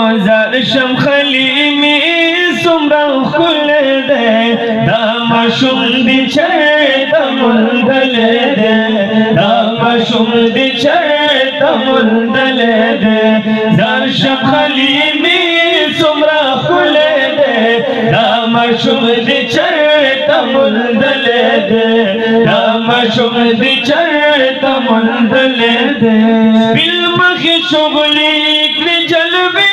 زرشم خلیمی سمرا خل دے دام شمدی چیتا مندل دے دام شمدی چیتا مندل دے زرشم خلیمی سمرا خل دے دام شمدی چیتا مندل دے دام شمدی چیتا مندل دے بالمخ شغلی جلوی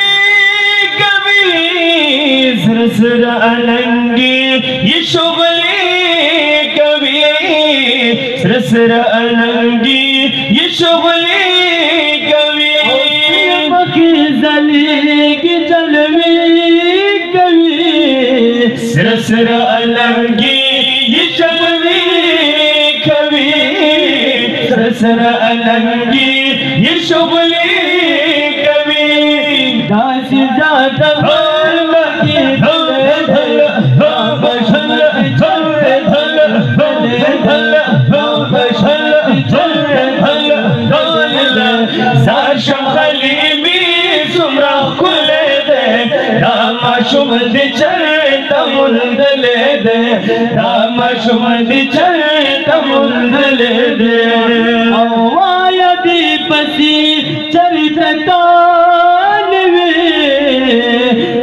سر سر النگی یہ شغلی کبھی سر سر النگی یہ شغلی کبھی مکی زلی کی جلوی کبھی سر سر النگی یہ شغلی کبھی سر سر النگی یہ شغلی کبھی داس زیادہ شمدی چرتا مندل دے دام شمدی چرتا مندل دے آوایا دی پسی چرتا تانوی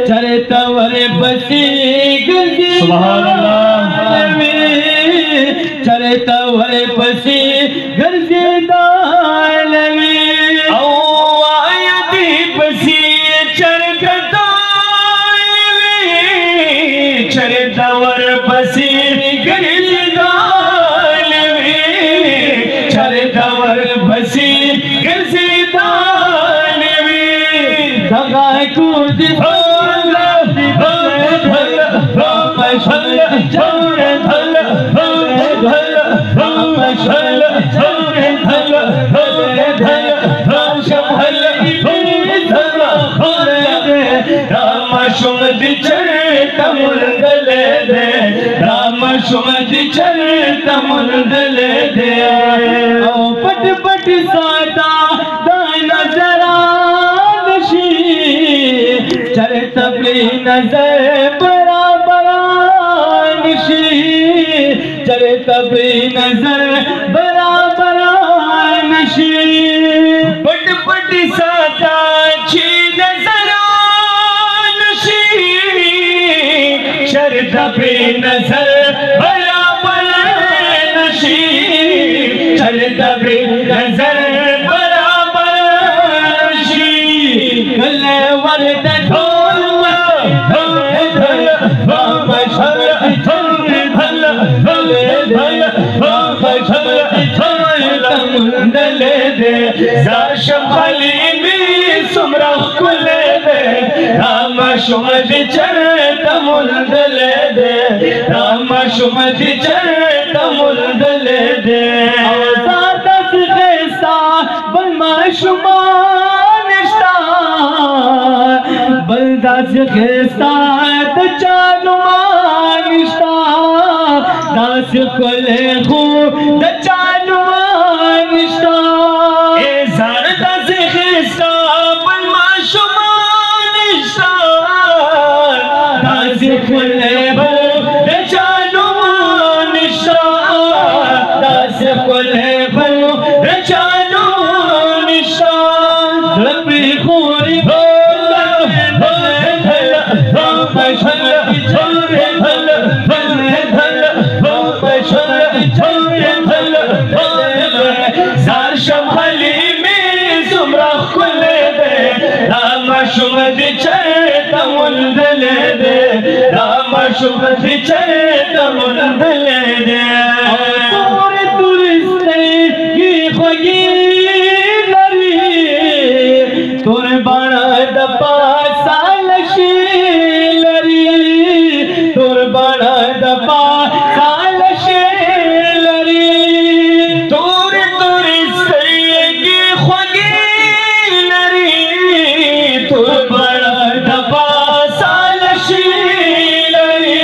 چرتا ور پسی گردی سبحان اللہ چرتا ور پسی گردی دالوی آوایا دی پسی چرتا چرتا ور پسی گردی دالوی چرتا ور پسی گردی دالوی دگائی کود شمدی چرتا مندل دے رام شمدی چرتا مندل دے او پٹ پٹ ساتا دانا زرانشی چرتا بلی نظر برا برانشی چرتا بلی نظر برا برانشی پٹ پٹ ساتا چی نظر چرتا پہ نظر بلا بلا نشی چرتا پہ نظر بلا بلا نشی گلے ورد دھول دھل دھل بام شر دھل دھل دھل دھل بام شر دھل مندل دے زاشم خلیمی سمرا کل دے رام شمدی چرتا مندل دے رام شمدی چرتا مندل دے آزادت خیستا بلما شمانشتا بلداز خیستا دچانو مانشتا داس کلے خو دچانو مانشتا اے زارداز خیستا بلما شمانشتا داس کلے خو دچانو مانشتا داس کلے خو دچانو مانشتا ربی خوری شمدی چرتا مندل دے رام شمدی چرتا مندل دے اور ترستے کی خوگی لری تور بانا دپا سالشی لری تور بانا دپا سالشی لری تور ترستے کی خوگی تور بڑا دپا سالشی لری